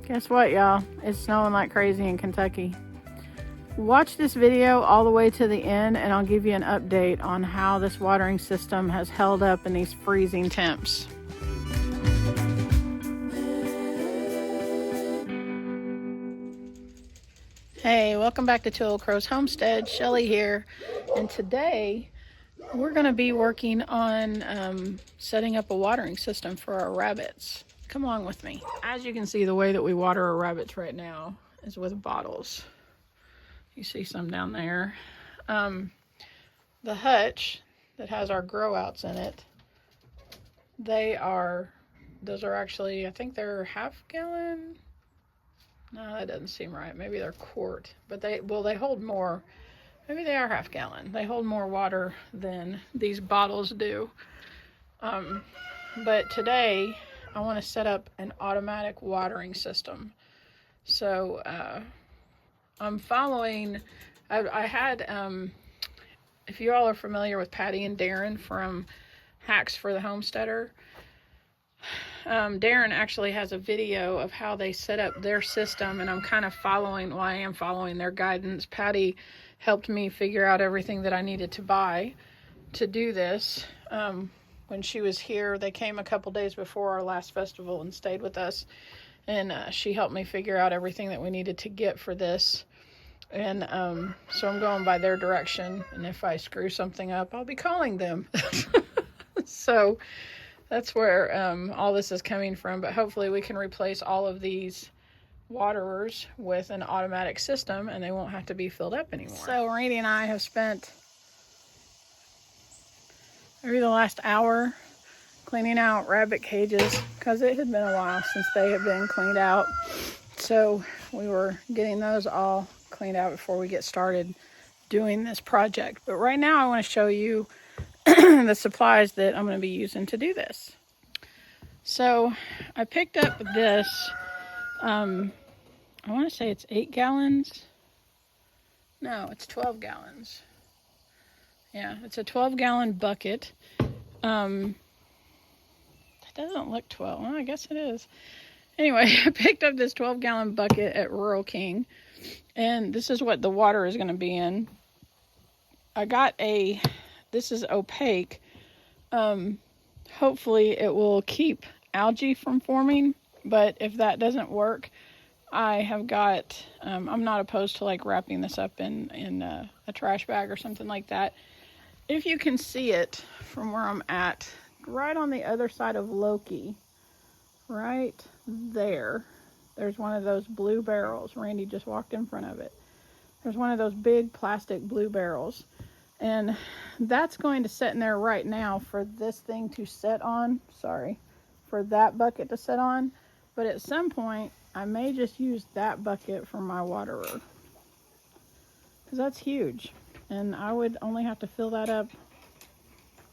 Guess what, y'all? It's snowing like crazy in Kentucky. Watch this video all the way to the end and I'll give you an update on how this watering system has held up in these freezing temps. Hey, welcome back to Two Old Crows Homestead. Shelly here, and today we're going to be working on setting up a watering system for our rabbits. Come along with me. As you can see, the way that we water our rabbits right now is with bottles. You see some down there. The hutch that has our grow outs in it, those are actually, I think they're half gallon. No, that doesn't seem right. Maybe they're quart, but they hold more. Maybe they are half gallon. They hold more water than these bottles do. But today I want to set up an automatic watering system. So I'm following, I had, if you all are familiar with Patty and Darren from Hacks for the Homesteader, Darren actually has a video of how they set up their system, and I'm kind of following, well, I am following their guidance. Patty helped me figure out everything that I needed to buy to do this. When she was here, they came a couple days before our last festival and stayed with us, and she helped me figure out everything that we needed to get for this. And so I'm going by their direction, and if I screw something up, I'll be calling them. So that's where all this is coming from, but hopefully we can replace all of these waterers with an automatic system and they won't have to be filled up anymore. So Randy and I have spent maybe the last hour cleaning out rabbit cages because it had been a while since they had been cleaned out. So we were getting those all cleaned out before we get started doing this project. But right now I want to show you the supplies that I'm going to be using to do this. So I picked up this, I want to say it's 8 gallons. No, it's 12 gallons. Yeah, it's a 12-gallon bucket. That doesn't look 12. Well, I guess it is. Anyway, I picked up this 12-gallon bucket at Rural King, and this is what the water is going to be in. I got this is opaque. Hopefully it will keep algae from forming, but if that doesn't work, I have got, I'm not opposed to like wrapping this up in a trash bag or something like that. If you can see it from where I'm at, right on the other side of Loki, right there, there's one of those blue barrels. Randy just walked in front of it. There's one of those big plastic blue barrels. And that's going to sit in there right now for this thing to sit on. Sorry, for that bucket to sit on. But at some point, I may just use that bucket for my waterer. Because that's huge. And I would only have to fill that up,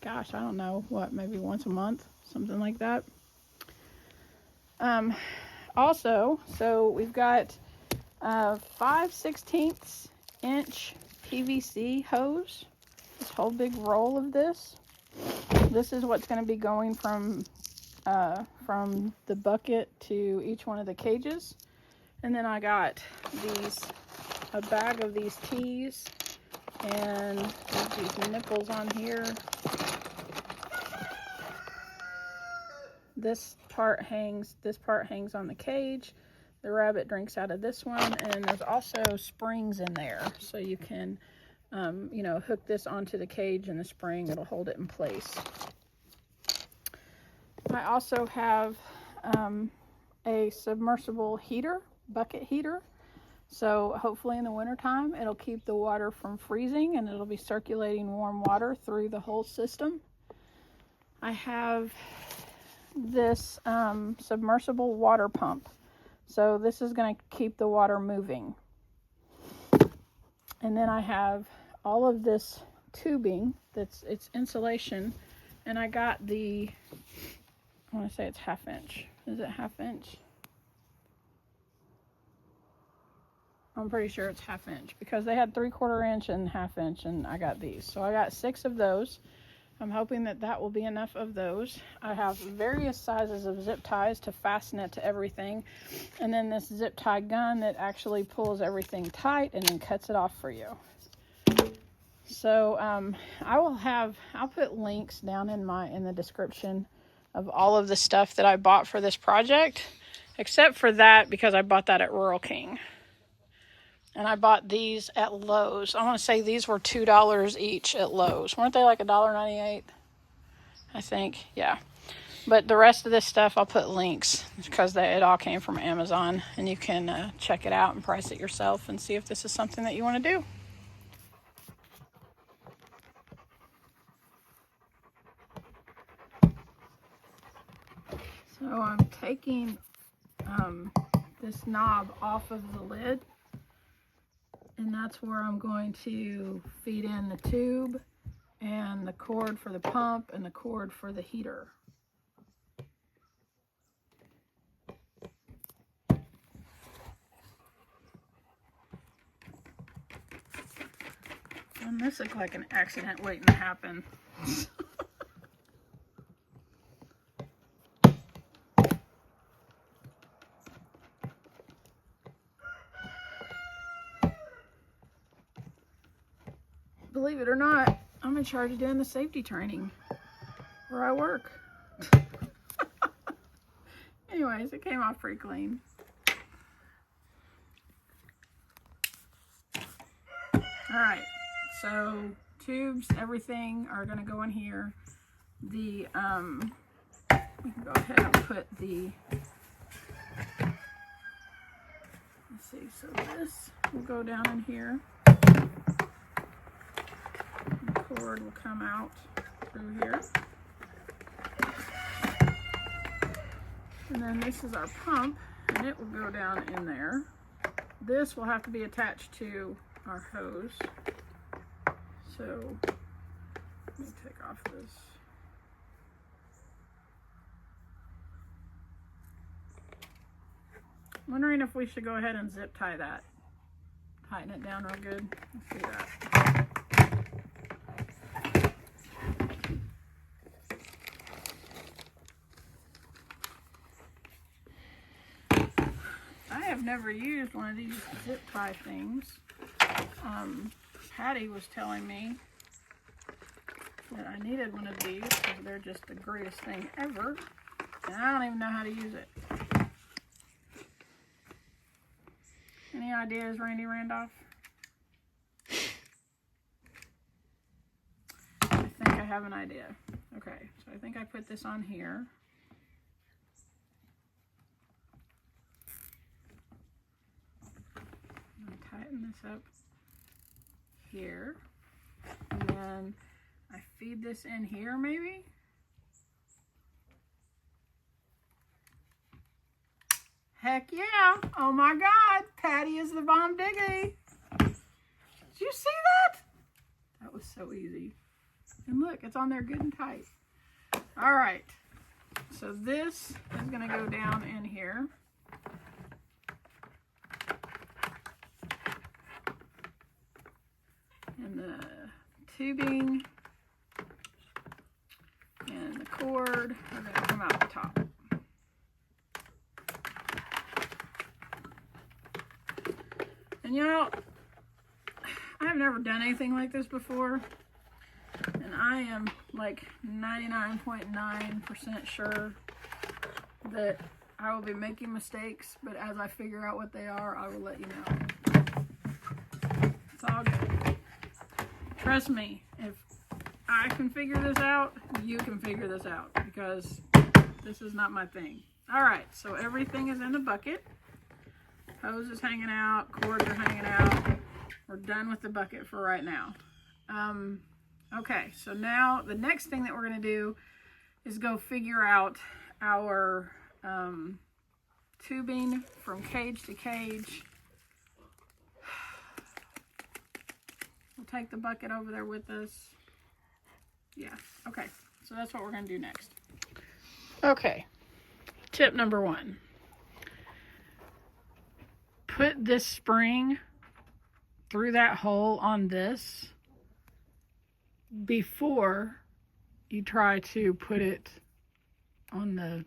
gosh, I don't know, maybe once a month? Something like that. Also, so we've got 5/16 inch PVC hose. This whole big roll of this. This is what's going to be going from the bucket to each one of the cages. And then I got a bag of these teas, and there's these nipples on here. This part hangs on the cage. The rabbit drinks out of this one, and there's also springs in there, so you can hook this onto the cage, and the spring, it'll hold it in place. I also have a submersible heater, bucket heater. So hopefully in the wintertime, it'll keep the water from freezing, and it'll be circulating warm water through the whole system. I have this submersible water pump. So this is going to keep the water moving. And then I have all of this tubing it's insulation, and I got I want to say it's 1/2 inch. Is it 1/2 inch? I'm pretty sure it's 1/2 inch because they had 3/4 inch and 1/2 inch, and I got these. So I got 6 of those. I'm hoping that that will be enough of those. I have various sizes of zip ties to fasten it to everything. And then this zip tie gun that actually pulls everything tight and then cuts it off for you. So I'll put links down in the description of all of the stuff that I bought for this project, except for that, because I bought that at Rural King. And I bought these at Lowe's. I want to say these were $2 each at Lowe's. Weren't they like $1.98? I think, yeah. But the rest of this stuff, I'll put links because it all came from Amazon. And you can check it out and price it yourself and see if this is something that you want to do. So I'm taking this knob off of the lid, and that's where I'm going to feed in the tube and the cord for the pump and the cord for the heater. And this looks like an accident waiting to happen. Believe it or not, I'm in charge of doing the safety training where I work. Anyways, it came off pretty clean. Alright, so tubes, everything are going to go in here. We can go ahead and put the, let's see, so this will go down in here. The cord will come out through here. And then this is our pump, and it will go down in there. This will have to be attached to our hose. So let me take off this. I'm wondering if we should go ahead and zip tie that. Tighten it down real good. Let's do that. I have never used one of these zip tie things. Patty was telling me that I needed one of these because they're just the greatest thing ever, and I don't even know how to use it. Any ideas, Randy Randolph? I think I have an idea. Okay, so I think I put this on here. I'm going to tighten this up here, and then I feed this in here maybe. Heck yeah! Oh my God, Patty is the bomb diggity. Did you see that? That was so easy. And look, it's on there good and tight. All right, so this is gonna go down in here. And the tubing and the cord are going to come out the top. And you know, I've never done anything like this before, and I am like 99.9% sure that I will be making mistakes, but as I figure out what they are, I will let you know. It's all good. Trust me, if I can figure this out, you can figure this out, because this is not my thing. All right, so everything is in the bucket. Hose is hanging out, cords are hanging out. We're done with the bucket for right now. Okay, so now the next thing that we're gonna do is go figure out our tubing from cage to cage. We'll take the bucket over there with us. Yeah, okay, so that's what we're gonna do next. Okay, tip number 1. Put this spring through that hole on this before you try to put it on the,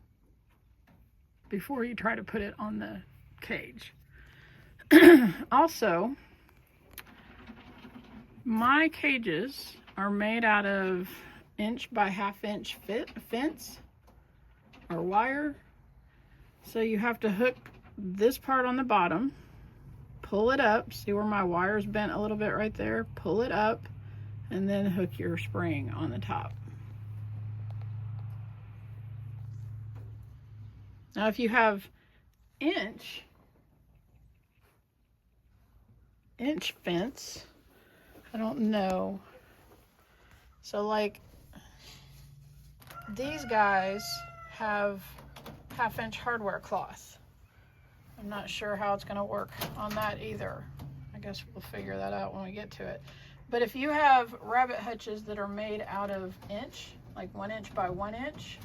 before you try to put it on the cage. Also, my cages are made out of 1 by 1/2 inch fence or wire. So you have to hook this part on the bottom, pull it up, see where my wire's bent a little bit right there, pull it up, and then hook your spring on the top. Now if you have inch fence, I don't know. So like these guys have 1/2 inch hardware cloth. I'm not sure how it's going to work on that either. I guess we'll figure that out when we get to it. But if you have rabbit hutches that are made out of inch, like 1 inch by 1 inch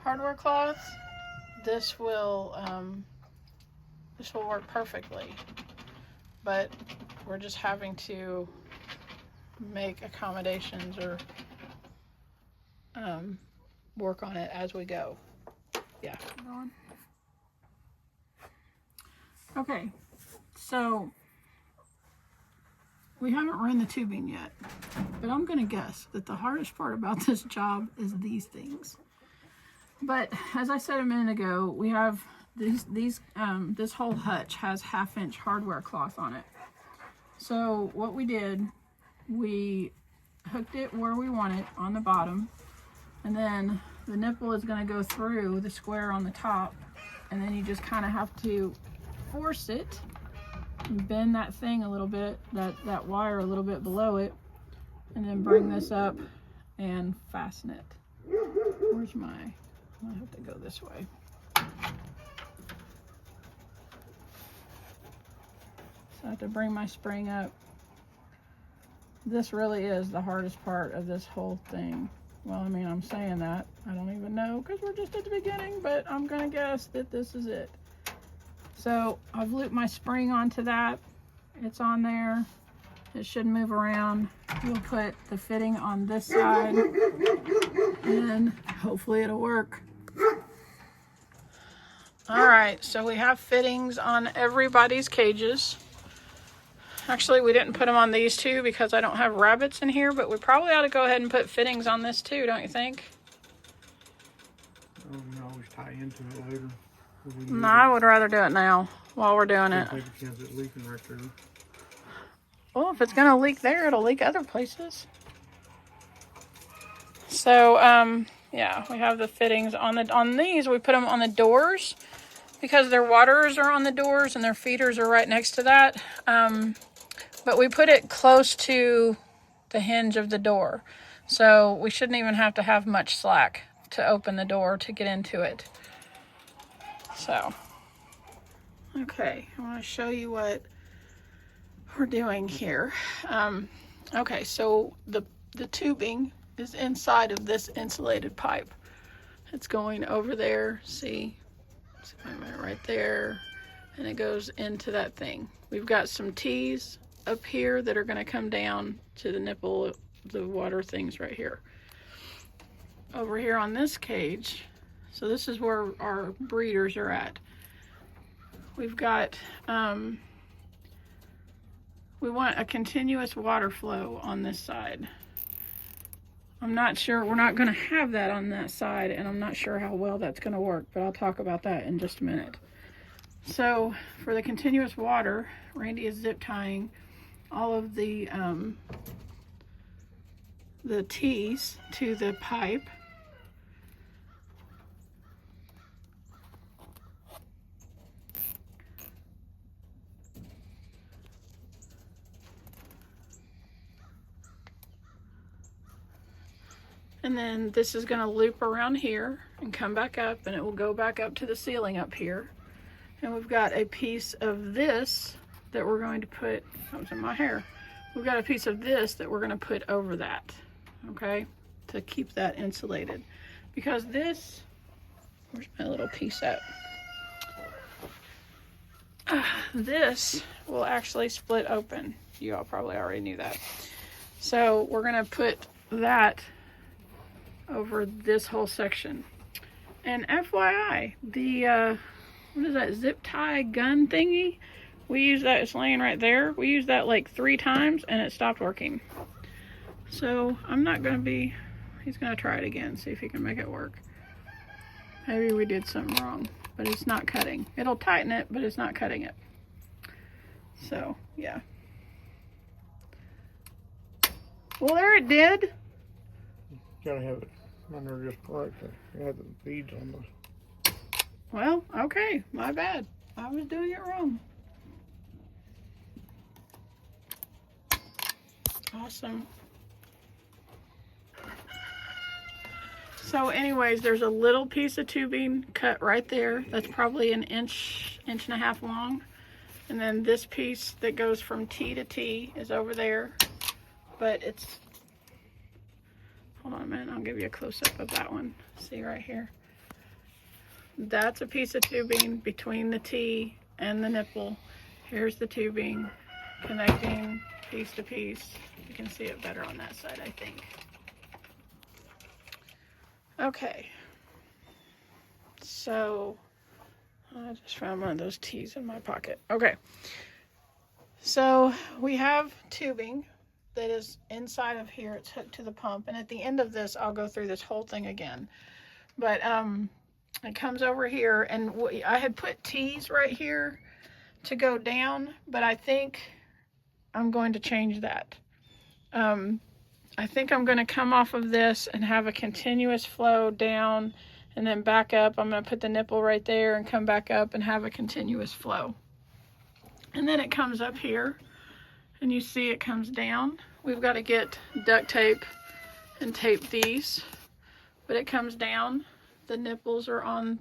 hardware cloth, this will work perfectly. But we're just having to make accommodations or work on it as we go. Yeah. Okay, so we haven't run the tubing yet, but I'm gonna guess that the hardest part about this job is these things. But as I said a minute ago, we have this whole hutch has 1/2 inch hardware cloth on it. So what we did, we hooked it where we want it on the bottom, and then the nipple is going to go through the square on the top, and then you just kind of have to force it and bend that thing a little bit, that wire a little bit below it, and then bring this up and fasten it. Where's my, I have to go this way. So I have to bring my spring up. This really is the hardest part of this whole thing. Well, I mean, I'm saying that. I don't even know because we're just at the beginning, but I'm gonna guess that this is it. So I've looped my spring onto that. It's on there. It should move around. We'll put the fitting on this side and hopefully it'll work. All right, so we have fittings on everybody's cages. Actually, we didn't put them on these two because I don't have rabbits in here, but we probably ought to go ahead and put fittings on this too, don't you think? Oh, we can always tie into it later. No, I would rather do it now while we're doing it. Take a chance at leaking right there. Well, if it's going to leak there, it'll leak other places. So, yeah, we have the fittings on these. We put them on the doors because their waterers are on the doors and their feeders are right next to that. But we put it close to the hinge of the door. So we shouldn't even have to have much slack to open the door to get into it. So, okay, I want to show you what we're doing here. Okay, so the tubing is inside of this insulated pipe. It's going over there, see? It's right there, and it goes into that thing. We've got some T's up here that are going to come down to the nipple, the water things right here. Over here on this cage, so this is where our breeders are at. We've got, we want a continuous water flow on this side. I'm not sure, we're not going to have that on that side, and I'm not sure how well that's going to work, but I'll talk about that in just a minute. So for the continuous water, Randy is zip tying all of the T's to the pipe. And then this is going to loop around here and come back up, and it will go back up to the ceiling up here. And we've got a piece of this that we're going to put, that was in my hair. We've got a piece of this that we're going to put over that, okay, to keep that insulated. Because this, where's my little piece at? This will actually split open. You all probably already knew that. So we're going to put that over this whole section. And FYI, the what is that, zip tie gun thingy? We use that, it's laying right there. We used that like 3 times and it stopped working. So I'm not gonna be, he's gonna try it again, see if he can make it work. Maybe we did something wrong, but it's not cutting. It'll tighten it, but it's not cutting it. So, yeah. Well, there it did. Gotta have it under just right there. You have the beads on the. Well, okay, my bad. I was doing it wrong. Awesome. So anyways, there's a little piece of tubing cut right there. That's probably an inch and a half long. And then this piece that goes from T to T is over there. But it's, hold on a minute, I'll give you a close-up of that one. See right here. That's a piece of tubing between the T and the nipple. Here's the tubing connecting piece to piece. You can see it better on that side, I think. Okay, so I just found one of those T's in my pocket. Okay, so we have tubing that is inside of here. It's hooked to the pump, and at the end of this I'll go through this whole thing again, but it comes over here, and I had put T's right here to go down, but I think I'm going to change that. I think I'm going to come off of this and have a continuous flow down and then back up. I'm going to put the nipple right there and come back up and have a continuous flow. And then it comes up here and you see it comes down. We've got to get duct tape and tape these, but it comes down. The nipples are on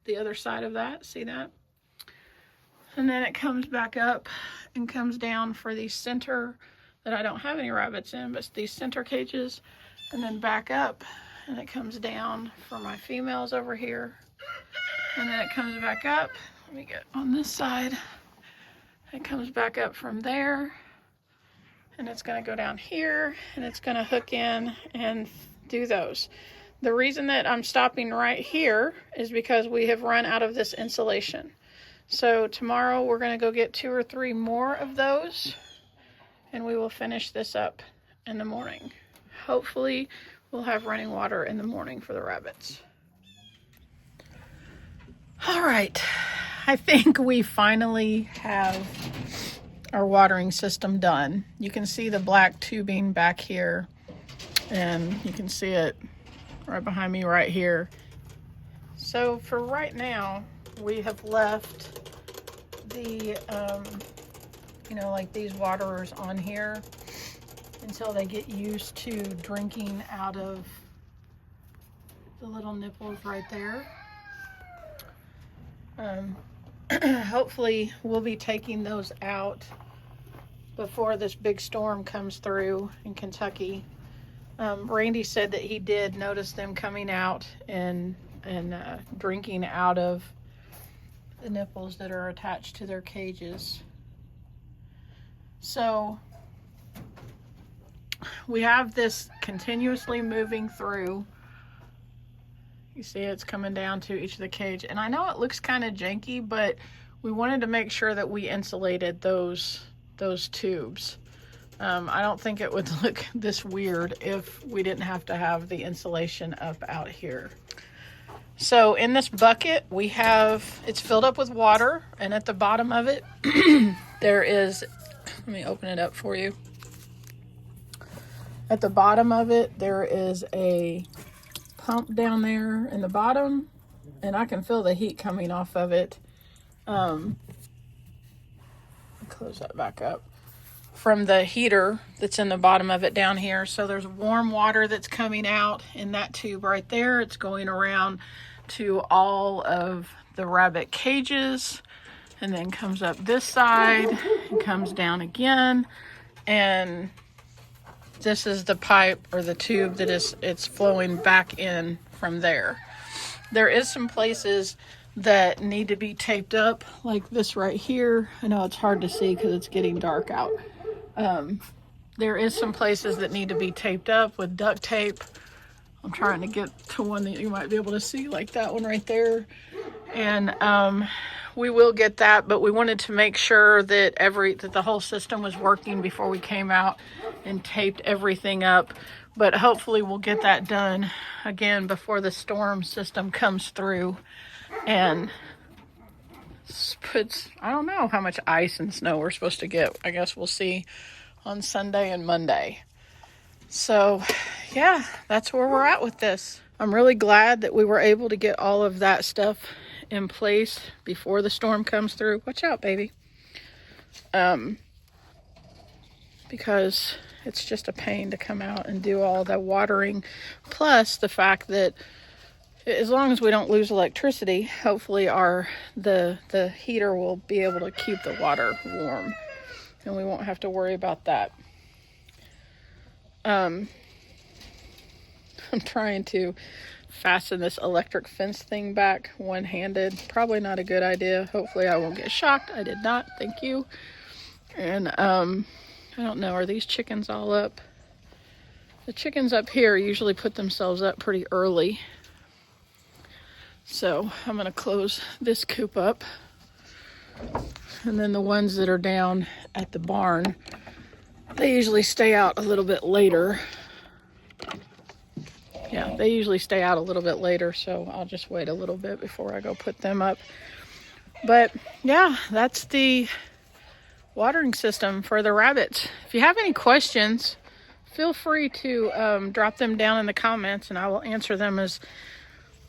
the other side of that. See that? And then it comes back up and comes down for the center that I don't have any rabbits in, but these center cages, and then back up, and it comes down for my females over here, and then it comes back up. Let me get on this side. It comes back up from there, and it's going to go down here, and it's going to hook in and do those. The reason that I'm stopping right here is because we have run out of this insulation. So tomorrow we're going to go get 2 or 3 more of those, and we will finish this up in the morning. Hopefully we'll have running water in the morning for the rabbits. All right, I think we finally have our watering system done. You can see the black tubing back here, and you can see it right behind me right here. So for right now, we have left the like these waterers on here until they get used to drinking out of the little nipples right there. Hopefully we'll be taking those out before this big storm comes through in Kentucky. Randy said that he did notice them coming out and drinking out of the nipples that are attached to their cages. So we have this continuously moving through. You see it's coming down to each of the cage, and I know it looks kind of janky, but we wanted to make sure that we insulated those tubes. I don't think it would look this weird if we didn't have to have the insulation up out here. So in this bucket we have, it's filled up with water, and at the bottom of it there is, let me open it up for you. At the bottom of it there is a pump down there in the bottom, and I can feel the heat coming off of it. Close that back up. From the heater that's in the bottom of it down here. So there's warm water that's coming out in that tube right there. It's going around to all of the rabbit cages, and then comes up this side and comes down again, and this is the pipe or the tube that it's flowing back in from there. There is some places that need to be taped up, like this right here. I know it's hard to see because it's getting dark out. There is some places that need to be taped up with duct tape I'm trying to get to one that you might be able to see, like that one right there. And we will get that, but we wanted to make sure that the whole system was working before we came out and taped everything up. But hopefully we'll get that done again before the storm system comes through and puts, I don't know how much ice and snow we're supposed to get. I guess we'll see on Sunday and Monday. So yeah, that's where we're at with this. I'm really glad that we were able to get all of that stuff in place before the storm comes through. Watch out, baby. Because it's just a pain to come out and do all the watering. Plus the fact that as long as we don't lose electricity, hopefully the heater will be able to keep the water warm and we won't have to worry about that. I'm trying to fasten this electric fence thing back one-handed. Probably not a good idea. Hopefully I won't get shocked. I did not. Thank you. And I don't know. Are these chickens all up? The chickens up here usually put themselves up pretty early. So I'm going to close this coop up. And then the ones that are down at the barn, they usually stay out a little bit later. Yeah, they usually stay out a little bit later, so I'll just wait a little bit before I go put them up. But yeah, that's the watering system for the rabbits. If you have any questions, feel free to drop them down in the comments and I will answer them as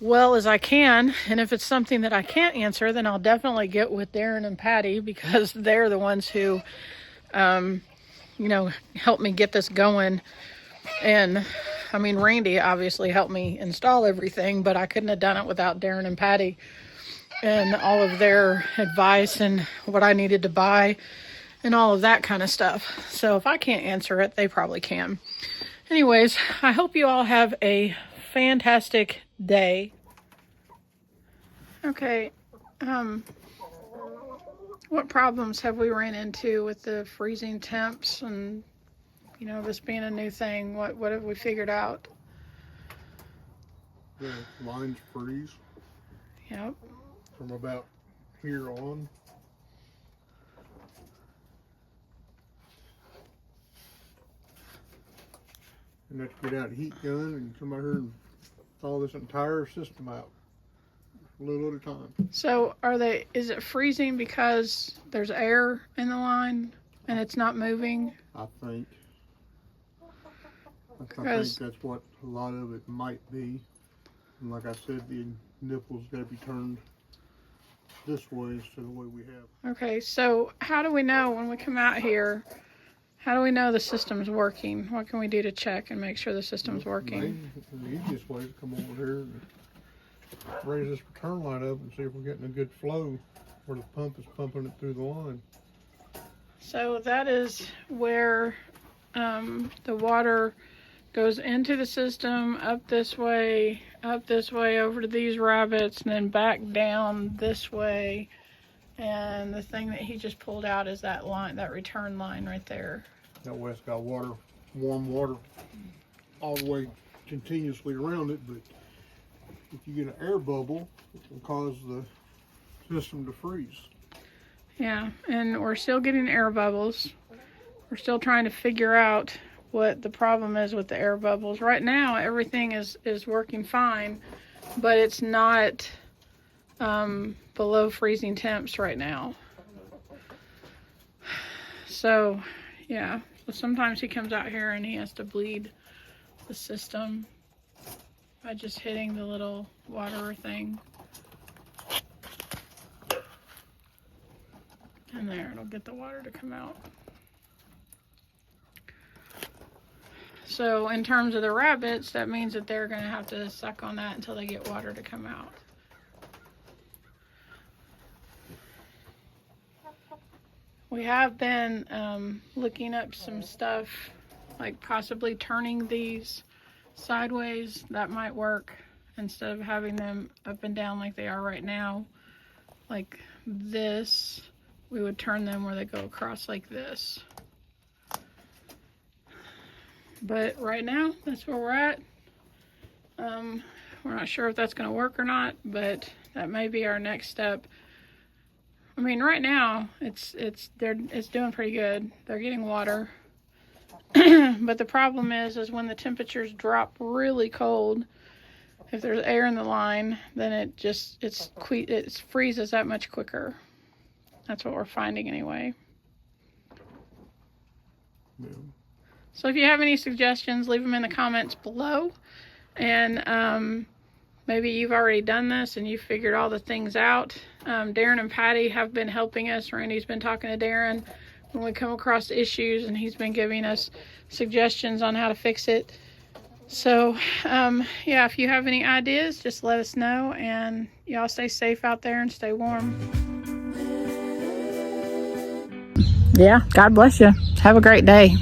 well as I can. And if it's something that I can't answer, then I'll definitely get with Darren and Patty because they're the ones who, helped me get this going. And I mean, Randy obviously helped me install everything, but I couldn't have done it without Darren and Patty and all of their advice and what I needed to buy and all of that kind of stuff. So if I can't answer it, they probably can. Anyways, I hope you all have a fantastic day. Okay, what problems have we ran into with the freezing temps and this being a new thing? What have we figured out? The lines freeze. Yep. From about here on. And let's get out a heat gun and come out here and thaw this entire system out. A little at a time. So is it freezing because there's air in the line and it's not moving? I think that's what a lot of it might be. And like I said, the nipples got to be turned this way instead of the way we have. Okay, so how do we know when we come out here? How do we know the system's working? What can we do to check and make sure the system's working? The easiest way is to come over here and raise this return line up and see if we're getting a good flow where the pump is pumping it through the line. So that is where the water goes into the system, up this way, over to these rabbits, and then back down this way. And the thing that he just pulled out is that line, that return line right there. That way it's got water, warm water, all the way continuously around it. But if you get an air bubble, it will cause the system to freeze. Yeah, and we're still getting air bubbles. We're still trying to figure out what the problem is with the air bubbles. Right now, everything is working fine, but it's not below freezing temps right now. So, yeah. So sometimes he comes out here and he has to bleed the system by just hitting the little water thing. And there, it'll get the water to come out. So in terms of the rabbits, that means that they're going to have to suck on that until they get water to come out. We have been looking up some stuff, like possibly turning these sideways. That might work instead of having them up and down like they are right now. Like this, we would turn them where they go across like this. But right now, that's where we're at. We're not sure if that's going to work or not, but that may be our next step. I mean, right now it's doing pretty good. They're getting water, but the problem is when the temperatures drop really cold, if there's air in the line, then it freezes that much quicker. That's what we're finding anyway. Yeah. So if you have any suggestions, leave them in the comments below. And maybe you've already done this and you've figured all the things out. Darren and Patty have been helping us. Randy's been talking to Darren when we come across issues, and he's been giving us suggestions on how to fix it. So, yeah, if you have any ideas, just let us know. And y'all stay safe out there and stay warm. Yeah, God bless you. Have a great day.